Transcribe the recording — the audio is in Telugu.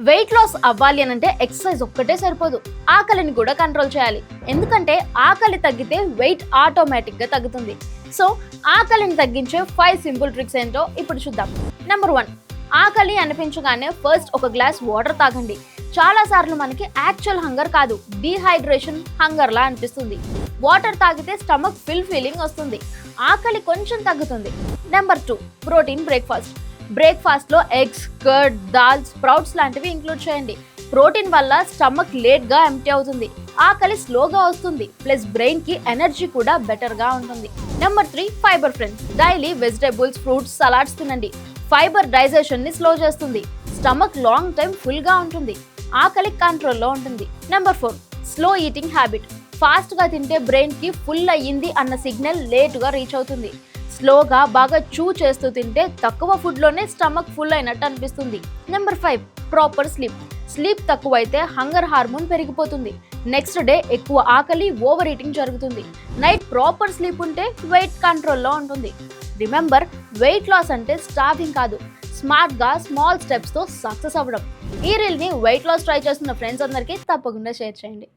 వెయిట్ లాస్ అవ్వాలి అని అంటే ఎక్సర్సైజ్ ఒక్కటే సరిపోదు, ఆకలిని కూడా కంట్రోల్ చేయాలి. ఎందుకంటే ఆకలి తగ్గితే వెయిట్ ఆటోమేటిక్గా తగ్గుతుంది. సో ఆకలిని తగ్గించే 5 సింపుల్ ట్రిక్స్ ఏంటో ఇప్పుడు చూద్దాం. నెంబర్ 1, ఆకలి అనిపించగానే ఫస్ట్ ఒక గ్లాస్ వాటర్ తాగండి. చాలా సార్లు మనకి యాక్చువల్ హంగర్ కాదు, డీహైడ్రేషన్ హంగర్ లా అనిపిస్తుంది. వాటర్ తాగితే స్టమక్ ఫీలింగ్ వస్తుంది, ఆకలి కొంచెం తగ్గుతుంది. నెంబర్ 2, ప్రోటీన్ బ్రేక్ఫాస్ట్ లో ఎగ్స్, కర్డ్, దాల్, స్ప్రౌట్స్ లాంటివి ఇంక్లూడ్ చేయండి. ప్రోటీన్ వల్ల స్టమక్ లేట్ గా ఎంప్టీ అవుతుంది, ఆకలి స్లోగా వస్తుంది, ప్లస్ బ్రెయిన్ కి ఎనర్జీ కూడా బెటర్ గా ఉంటుంది. Number 3, fibre friends. Daily vegetables, fruits, salads తినండి. ఫైబర్ డైజెషన్ ని స్లో చేస్తుంది, స్టమక్ లాంగ్ టైం ఫుల్ గా ఉంటుంది, ఆకలి కంట్రోల్లో ఉంటుంది. Number 4, slow eating habit. Fast గా తింటే బ్రెయిన్ కి ఫుల్ అయ్యింది అన్న సిగ్నల్ లేటుగా రీచ్ అవుతుంది. స్లోగా బాగా చూ చేస్తూ తింటే తక్కువ ఫుడ్ లోనే స్టమక్ ఫుల్ అయినట్టు అనిపిస్తుంది. నెంబర్ 5, ప్రాపర్ స్లీప్ తక్కువైతే హంగర్ హార్మోన్ పెరిగిపోతుంది, నెక్స్ట్ డే ఎక్కువ ఆకలి, ఓవర్ ఈటింగ్ జరుగుతుంది. నైట్ ప్రాపర్ స్లీప్ ఉంటే వెయిట్ కంట్రోల్లో ఉంటుంది. రిమెంబర్, వెయిట్ లాస్ అంటే స్టార్వింగ్ కాదు, స్మార్ట్ గా స్మాల్ స్టెప్స్ తో సక్సెస్ అవ్వడం. ఈ రీల్ ని వెయిట్ లాస్ ట్రై చేస్తున్న ఫ్రెండ్స్ అందరికీ తప్పకుండా షేర్ చేయండి.